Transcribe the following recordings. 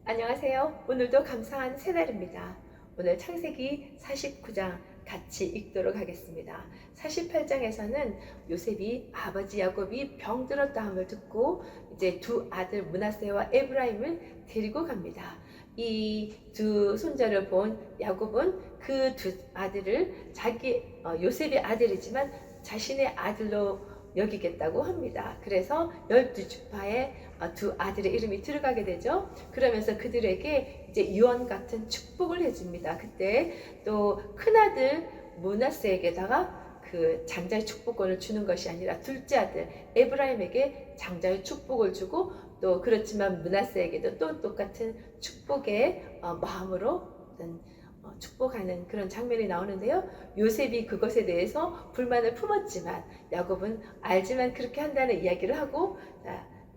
안녕하세요. 오늘도 감사한 새날입니다. 오늘 창세기 49장 같이 읽도록 하겠습니다. 48장에서는 요셉이 아버지 야곱이 병들었다 함을 듣고 이제 두 아들 므낫세와 에브라임을 데리고 갑니다. 이 두 손자를 본 야곱은 그 두 아들을 요셉의 아들이지만 자신의 아들로 여기겠다고 합니다. 그래서 12지파의 두 아들의 이름이 들어가게 되죠. 그러면서 그들에게 이제 유언 같은 축복을 해줍니다. 그때 또 큰아들 므낫세에게다가 그 장자의 축복권을 주는 것이 아니라 둘째 아들 에브라임에게 장자의 축복을 주고, 또 그렇지만 므낫세에게도 또 똑같은 축복의 마음으로 축복하는 그런 장면이 나오는데요. 요셉이 그것에 대해서 불만을 품었지만 야곱은 알지만 그렇게 한다는 이야기를 하고,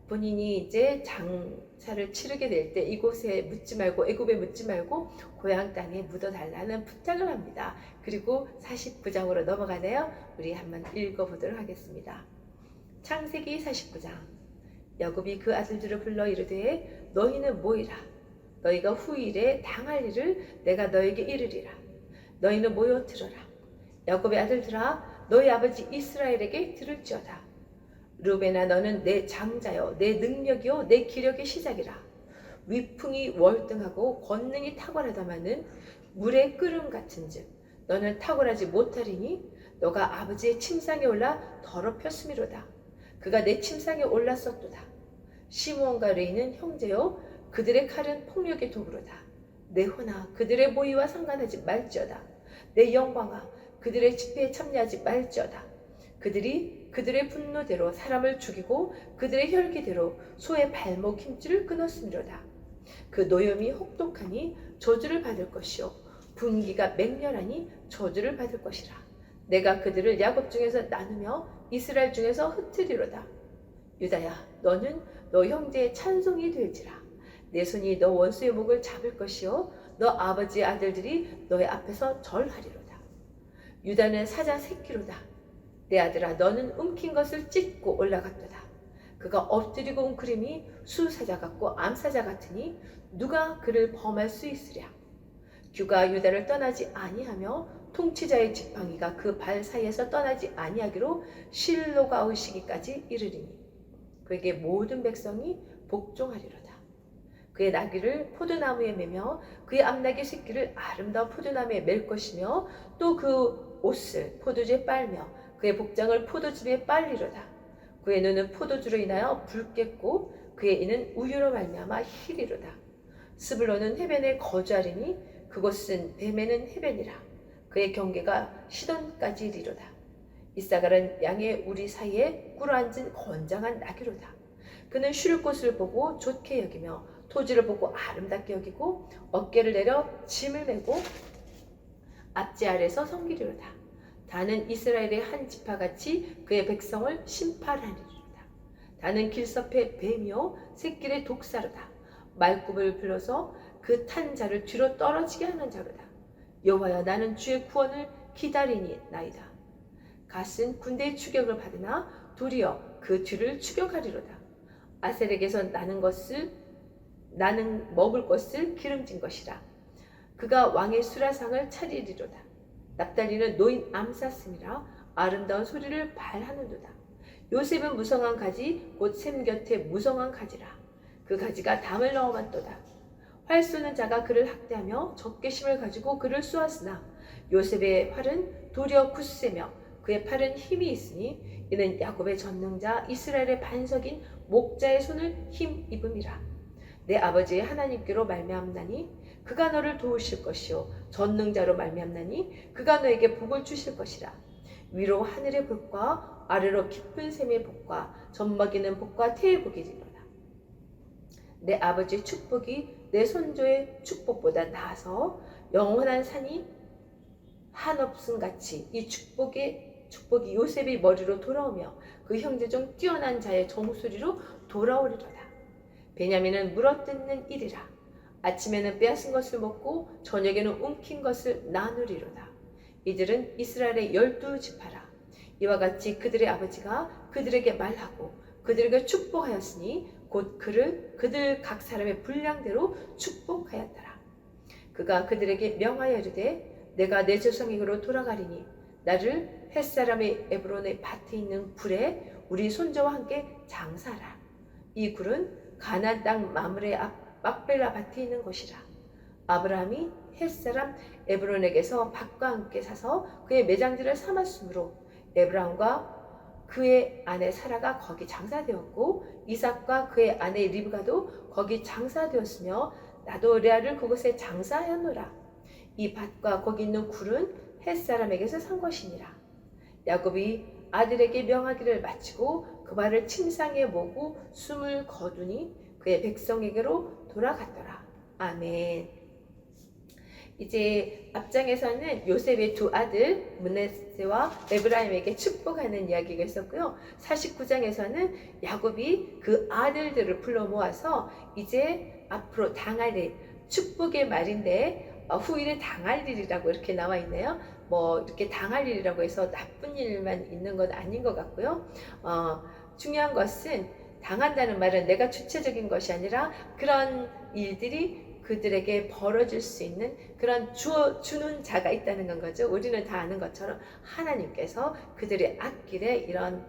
본인이 이제 장사를 치르게 될 때 이곳에 묻지 말고 애굽에 묻지 말고 고향 땅에 묻어달라는 부탁을 합니다. 그리고 49장으로 넘어가네요. 우리 한번 읽어보도록 하겠습니다. 창세기 49장. 야곱이 그 아들들을 불러 이르되 너희는 모이라. 너희가 후일에 당할 일을 내가 너에게 이르리라. 너희는 모여 들어라. 야곱의 아들들아, 너희 아버지 이스라엘에게 들을지어다. 르우벤아, 너는 내 장자요 내 능력이요 내 기력의 시작이라. 위풍이 월등하고 권능이 탁월하다마는 물의 끓음 같은즉 너는 탁월하지 못하리니 너가 아버지의 침상에 올라 더럽혔음이로다. 그가 내 침상에 올랐었도다. 시므온과 레이는 형제요 그들의 칼은 폭력의 도구로다. 내 혼아, 그들의 모의와 상관하지 말지어다. 내 영광아, 그들의 집회에 참여하지 말지어다. 그들이 그들의 분노대로 사람을 죽이고 그들의 혈기대로 소의 발목 힘줄을 끊었음이로다. 그 노염이 혹독하니 저주를 받을 것이요 분기가 맹렬하니 저주를 받을 것이라. 내가 그들을 야곱 중에서 나누며 이스라엘 중에서 흩으리로다. 유다야, 너는 너 형제의 찬송이 될지라. 내 손이 너 원수의 목을 잡을 것이요 너 아버지의 아들들이 너의 앞에서 절하리로다. 유다는 사자 새끼로다. 내 아들아, 너는 움킨 것을 찢고 올라갔도다. 그가 엎드리고 웅크림이 수사자 같고 암사자 같으니 누가 그를 범할 수 있으랴. 규가 유다를 떠나지 아니하며 통치자의 지팡이가 그 발 사이에서 떠나지 아니하기로 실로가 올 시기까지 이르리니 그에게 모든 백성이 복종하리로다. 그의 나귀를 포도나무에 매며 그의 암나귀 새끼를 아름다운 포도나무에 맬 것이며 또 그 옷을 포도주에 빨며 그의 복장을 포도즙에 빨리로다. 그의 눈은 포도주로 인하여 붉겠고 그의 이는 우유로 말미암아 희리로다. 스불론은 해변에 거주하리니 그곳은 뱀에는 해변이라. 그의 경계가 시돈까지 이리로다. 이사갈은 양의 우리 사이에 꿇어앉은 건장한 나귀로다. 그는 쉴 곳을 보고 좋게 여기며 토지를 보고 아름답게 여기고 어깨를 내려 짐을 메고 앞지 아래서 섬기리로다. 다는 이스라엘의 한 지파같이 그의 백성을 심판하리로다. 다는 길섭의 뱀이요 새끼의 독사로다. 말굽을 불러서 그 탄 자를 뒤로 떨어지게 하는 자로다. 여호와여, 나는 주의 구원을 기다리니나이다. 갓은 군대의 추격을 받으나 도리어 그 뒤를 추격하리로다. 아셀에게서 나는 먹을 것을 기름진 것이라. 그가 왕의 수라상을 차리리로다. 납달리는 노인 암사슴이라 아름다운 소리를 발하는도다. 요셉은 무성한 가지 곧 샘 곁에 무성한 가지라. 그 가지가 담을 넣어만도다. 활 쏘는 자가 그를 학대하며 적개심을 가지고 그를 쏘았으나 요셉의 활은 도리어 굳세며 그의 팔은 힘이 있으니 이는 야곱의 전능자 이스라엘의 반석인 목자의 손을 힘입음이라. 내 아버지의 하나님께로 말미암나니 그가 너를 도우실 것이요 전능자로 말미암나니 그가 너에게 복을 주실 것이라. 위로 하늘의 복과 아래로 깊은 샘의 복과 젖먹이는 복과 태의 복이리로다. 내 아버지의 축복이 내 손조의 축복보다 나아서 영원한 산이 한없음같이 이 축복이 요셉의 머리로 돌아오며 그 형제 중 뛰어난 자의 정수리로 돌아오리로다. 베냐민은 물어뜯는 일이라. 아침에는 빼앗은 것을 먹고 저녁에는 움킨 것을 나누리로다. 이들은 이스라엘의 12지파라. 이와 같이 그들의 아버지가 그들에게 말하고 그들에게 축복하였으니 곧 그들 각 사람의 분량대로 축복하였더라. 그가 그들에게 명하여 이르되 내가 내 조상에게로 돌아가리니 나를 햇사람의 에브론의 밭에 있는 굴에 우리 손자와 함께 장사하라. 이 굴은 가나안 땅 마므레 앞 막벨라 밭에 있는 곳이라. 아브라함이 햇사람 에브론에게서 밭과 함께 사서 그의 매장지를 삼았으므로 에브라함과 그의 아내 사라가 거기 장사되었고 이삭과 그의 아내 리브가도 거기 장사되었으며 나도 레아를 그곳에 장사하였노라. 이 밭과 거기 있는 굴은 햇사람에게서 산 것이니라. 야곱이 아들에게 명하기를 마치고 그 말을 침상에 모고 숨을 거두니 그의 백성에게로 돌아갔더라. 아멘. 이제 앞장에서는 요셉의 두 아들 므낫세와 에브라임에게 축복하는 이야기가 있었고요. 49장에서는 야곱이 그 아들들을 불러 모아서 이제 앞으로 당할 일, 축복의 말인데 후일에 당할 일이라고 이렇게 나와 있네요. 뭐 이렇게 당할 일이라고 해서 나쁜 일만 있는 건 아닌 것 같고요. 중요한 것은 당한다는 말은 내가 주체적인 것이 아니라 그런 일들이 그들에게 벌어질 수 있는 그런 주는 자가 있다는 건 거죠. 우리는 다 아는 것처럼 하나님께서 그들의 앞길에 이런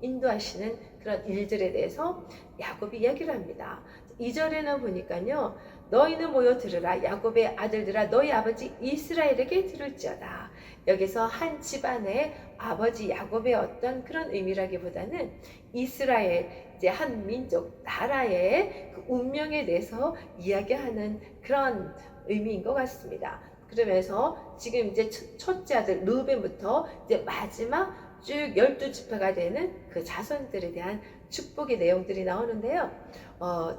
인도하시는 그런 일들에 대해서 야곱이 얘기를 합니다. 2절에는 보니까요. 너희는 모여 들으라. 야곱의 아들들아 너희 아버지 이스라엘에게 들을지어다. 여기서 한 집안의 아버지 야곱의 어떤 그런 의미라기보다는 이스라엘, 이제 한 민족, 나라의 그 운명에 대해서 이야기하는 그런 의미인 것 같습니다. 그러면서 지금 이제 첫째 아들 르벤부터 이제 마지막 쭉 12지파가 되는 그 자손들에 대한 축복의 내용들이 나오는데요.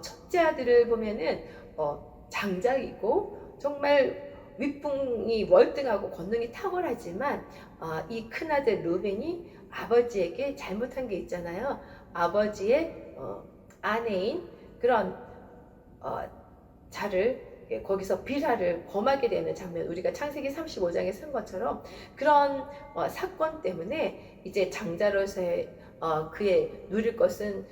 첫째 아들을 보면은 장자이고 정말 윗붕이 월등하고 권능이 탁월하지만 이 큰아들 르벤이 아버지에게 잘못한 게 있잖아요. 아버지의 아내인 그런 자를 거기서 비라를 범하게 되는 장면, 우리가 창세기 35장에 쓴 것처럼 그런 사건 때문에 이제 장자로서의 그의 누릴 것은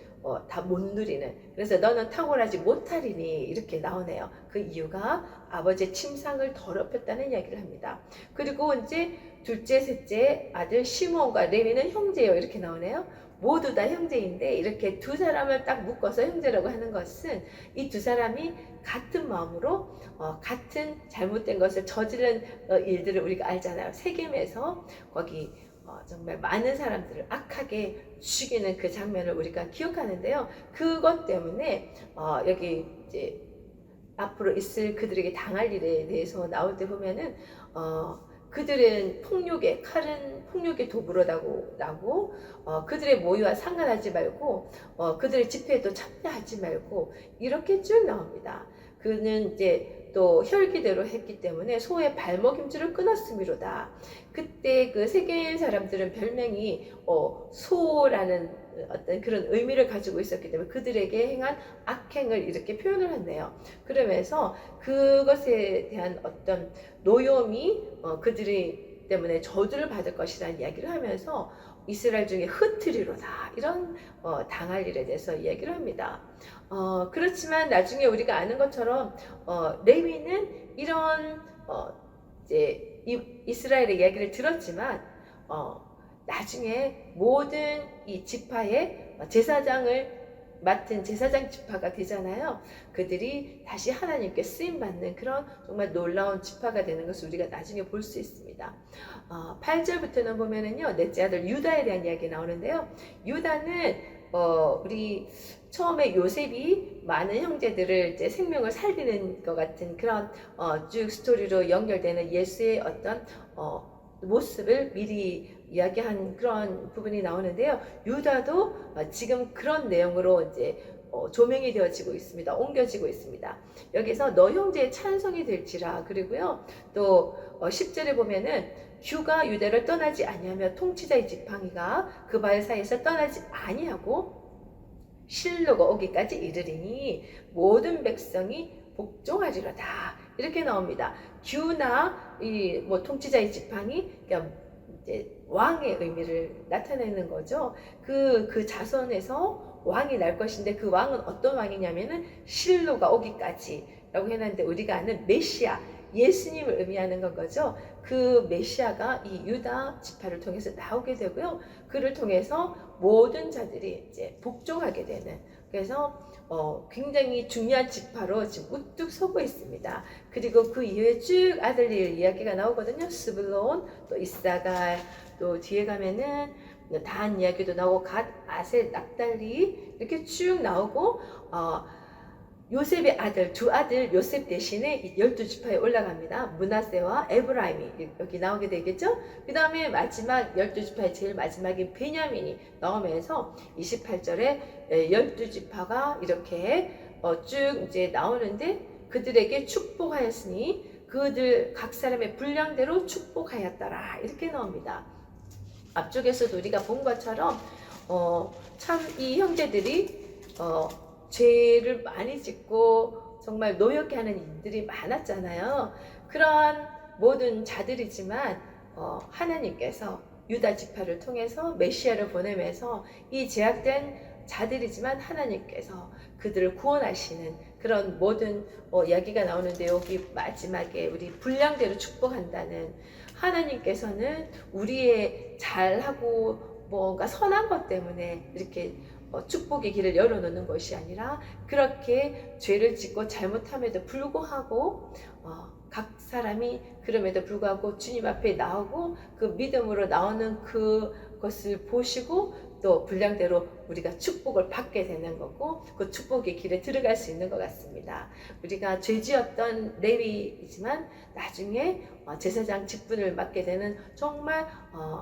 다 못 누리는, 그래서 너는 탁월하지 못하리니 이렇게 나오네요. 그 이유가 아버지의 침상을 더럽혔다는 이야기를 합니다. 그리고 이제 둘째, 셋째 아들 시므온과 레위는 형제예요 이렇게 나오네요. 모두 다 형제인데 이렇게 두 사람을 딱 묶어서 형제라고 하는 것은 이 두 사람이 같은 마음으로 같은 잘못된 것을 저지른 일들을 우리가 알잖아요. 세겜에서 거기 정말 많은 사람들을 악하게 죽이는 그 장면을 우리가 기억하는데요. 그것 때문에 여기 이제 앞으로 있을 그들에게 당할 일에 대해서 나올 때 보면은 그들은 폭력의 칼은 폭력의 도구로 나고 그들의 모유와 상관하지 말고 그들의 집회에도 참여하지 말고 이렇게 쭉 나옵니다. 그는 이제 또 혈기대로 했기 때문에 소의 발목 힘줄을 끊었음이로다. 그때 그 세계인 사람들은 별명이 소라는 어떤 그런 의미를 가지고 있었기 때문에 그들에게 행한 악행을 이렇게 표현을 했네요. 그러면서 그것에 대한 어떤 노여움이 그들이 때문에 저주를 받을 것이라는 이야기를 하면서 이스라엘 중에 흩트리로다 이런 당할 일에 대해서 이야기를 합니다. 그렇지만 나중에 우리가 아는 것처럼 레위는 이런 이제 이스라엘의 이야기를 들었지만 나중에 모든 이 지파의 제사장을 맡은 제사장 지파가 되잖아요. 그들이 다시 하나님께 쓰임받는 그런 정말 놀라운 지파가 되는 것을 우리가 나중에 볼 수 있습니다. 8절부터는 보면은요, 넷째 아들 유다에 대한 이야기 나오는데요. 유다는 우리 처음에 요셉이 많은 형제들을 이제 생명을 살리는 것 같은 그런 쭉 스토리로 연결되는 예수의 어떤 모습을 미리 이야기한 그런 부분이 나오는데요. 유다도 지금 그런 내용으로 이제 조명이 되어지고 있습니다. 옮겨지고 있습니다. 여기서 너 형제의 찬송이 될지라. 그리고요 또 10절에 보면은 휴가 유대를 떠나지 아니하며 통치자의 지팡이가 그 발 사이에서 떠나지 아니하고 실로가 오기까지 이르리니 모든 백성이 복종하리로다. 이렇게 나옵니다. 규나 이 뭐 통치자의 지팡이, 그러니까 이제 왕의 의미를 나타내는 거죠. 그 자손에서 왕이 날 것인데 그 왕은 어떤 왕이냐면은 실로가 오기까지라고 해놨는데 우리가 아는 메시아 예수님을 의미하는 건 거죠. 그 메시아가 이 유다 지파를 통해서 나오게 되고요. 그를 통해서 모든 자들이 이제 복종하게 되는, 그래서 굉장히 중요한 지파로 지금 우뚝 서고 있습니다. 그리고 그 이후에 쭉 아들들 이야기가 나오거든요. 스불론, 또 이사갈, 또 뒤에 가면은 단 이야기도 나오고 갓, 아셀, 납달리 이렇게 쭉 나오고 요셉의 아들, 두 아들 요셉 대신에 12지파에 올라갑니다. 므낫세와 에브라임이 여기 나오게 되겠죠. 그 다음에 마지막 12지파의 제일 마지막인 베냐민이 나오면서 28절에 12지파가 이렇게 쭉 이제 나오는데, 그들에게 축복하였으니 그들 각 사람의 분량대로 축복하였더라, 이렇게 나옵니다. 앞쪽에서도 우리가 본 것처럼 참 이 형제들이 죄를 많이 짓고 정말 노엽게 하는 일들이 많았잖아요. 그런 모든 자들이지만 하나님께서 유다 지파를 통해서 메시아를 보내면서 이 제약된 자들이지만 하나님께서 그들을 구원하시는 그런 모든 이야기가 나오는데, 여기 마지막에 우리 분량대로 축복한다는, 하나님께서는 우리의 잘하고 뭔가 선한 것 때문에 이렇게 축복의 길을 열어놓는 것이 아니라, 그렇게 죄를 짓고 잘못함에도 불구하고 각 사람이 그럼에도 불구하고 주님 앞에 나오고 그 믿음으로 나오는 그것을 보시고 또 분량대로 우리가 축복을 받게 되는 거고, 그 축복의 길에 들어갈 수 있는 것 같습니다. 우리가 죄지었던 레위이지만 나중에 제사장 직분을 맡게 되는, 정말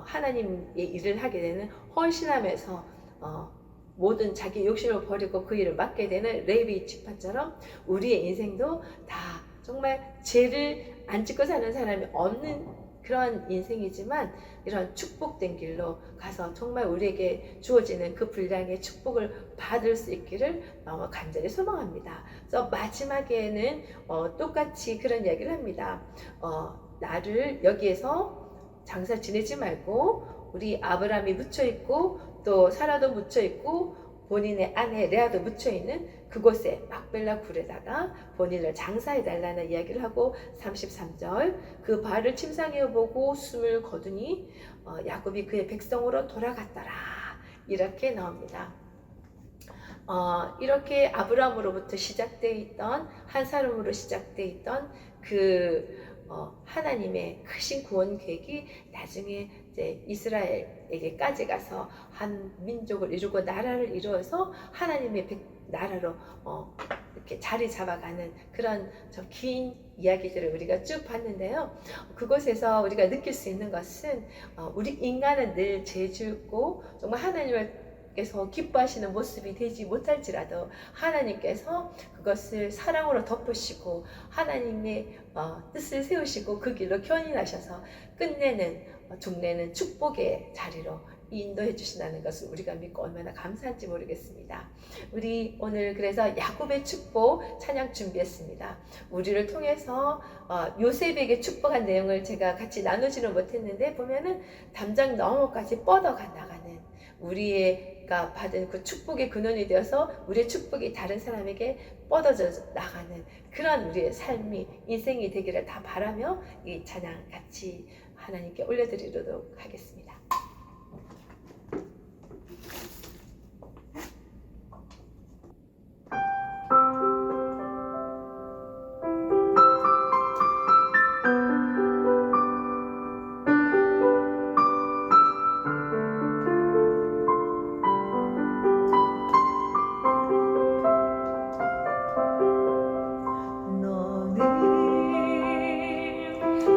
하나님의 일을 하게 되는, 헌신하면서 모든 자기 욕심을 버리고 그 일을 맡게 되는 레위 지파처럼 우리의 인생도 다 정말 죄를 안 짓고 사는 사람이 없는 그런 인생이지만, 이런 축복된 길로 가서 정말 우리에게 주어지는 그 분량의 축복을 받을 수 있기를 너무 간절히 소망합니다. 그래서 마지막에는 똑같이 그런 이야기를 합니다. 나를 여기에서 장사 지내지 말고, 우리 아브라함이 묻혀있고 또 사라도 묻혀있고 본인의 아내 레아도 묻혀있는 그곳에 막벨라 굴에다가 본인을 장사해달라는 이야기를 하고, 33절 그 발을 침상해보고 숨을 거두니 야곱이 그의 백성으로 돌아갔더라, 이렇게 나옵니다. 이렇게 아브라함으로부터 시작되어 있던, 한 사람으로 시작되어 있던 그 하나님의 크신 구원 계획이 나중에 이제 이스라엘에게까지 가서 한 민족을 이루고 나라를 이루어서 하나님의 나라로 이렇게 자리 잡아가는 그런 좀 긴 이야기들을 우리가 쭉 봤는데요. 그곳에서 우리가 느낄 수 있는 것은 우리 인간은 늘 죄짓고 정말 하나님께서 기뻐하시는 모습이 되지 못할지라도 하나님께서 그것을 사랑으로 덮으시고 하나님의 뜻을 세우시고 그 길로 견인하셔서 끝내는 종래는 축복의 자리로 인도해 주신다는 것을 우리가 믿고 얼마나 감사한지 모르겠습니다. 우리 오늘 그래서 야곱의 축복 찬양 준비했습니다. 우리를 통해서 요셉에게 축복한 내용을 제가 같이 나누지는 못했는데, 보면은 담장 너머까지 뻗어가 나가는, 우리가 받은 그 축복의 근원이 되어서 우리의 축복이 다른 사람에게 뻗어져 나가는 그런 우리의 삶이, 인생이 되기를 다 바라며 이 찬양 같이 하나님께 올려드리도록 하겠습니다.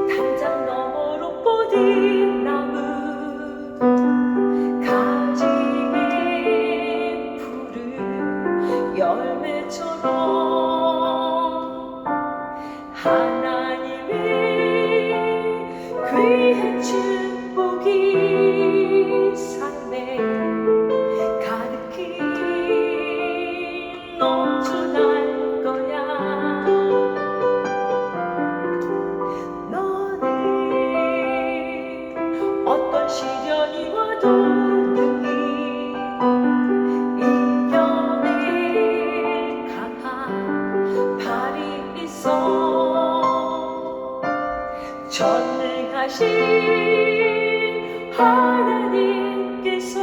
담장 너머로 뻗은 나무 있어. 전능하신 하나님께서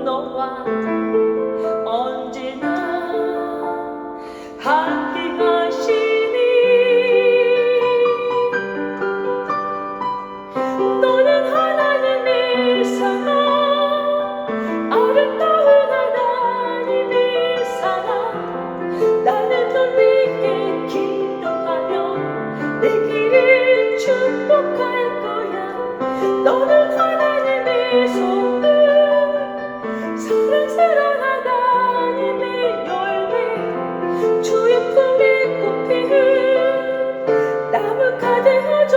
너와 언제나 함께 하시니 너는 하나님의 사랑, 아름다운 하나님의 사랑. 나는 널 위해 기도하며 내 길을 축복할 거야. 너는 하나님의 소금, 사랑스러운 하나님의 열매, 주의 품에 꽃 피운 나무가 되어줘.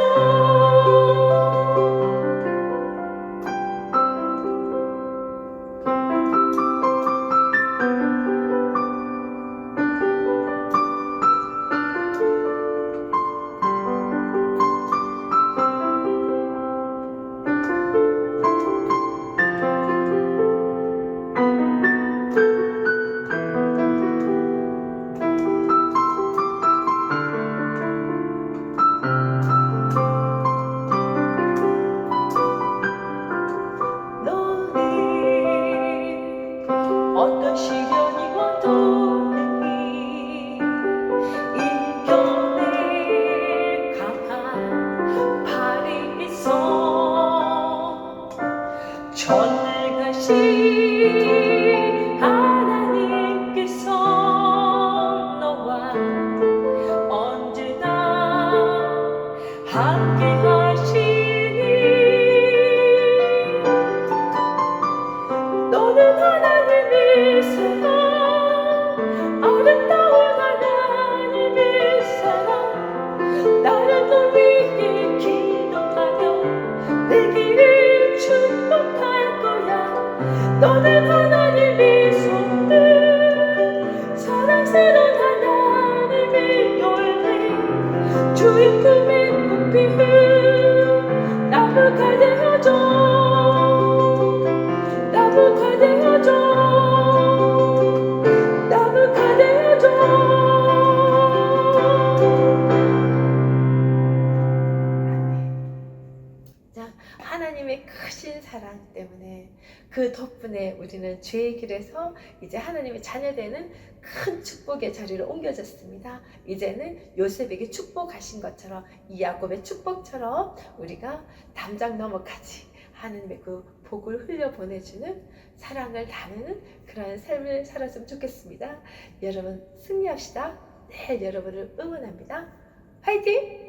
어떤 시련이 와도 이겨낼 강한 팔이 있어. 전능하신 하나님께서 너와 언제나 함께 하시니 너는 하나님의 사랑, 아름다운 하나님의 사랑. 나는 널 위해 기도하며 내 길을 축복할 거야. 너는 하나님의 손들, 사랑스러운 하나님의 열매, 주의 품에 꽃 피운 나무가 되어줘. 나무가 되어줘. 나무가 되어줘. 자, 하나님의 크신 사랑 때문에 그 덕분에 우리는 죄의 길에서 이제 하나님의 자녀되는 큰 축복의 자리를 옮겨졌습니다. 이제는 요셉에게 축복하신 것처럼, 이 야곱의 축복처럼 우리가 담장 너머까지 하나님의 그 복을 흘려보내주는 사랑을 나누는 그런 삶을 살았으면 좋겠습니다. 여러분 승리합시다. 네, 여러분을 응원합니다. 화이팅!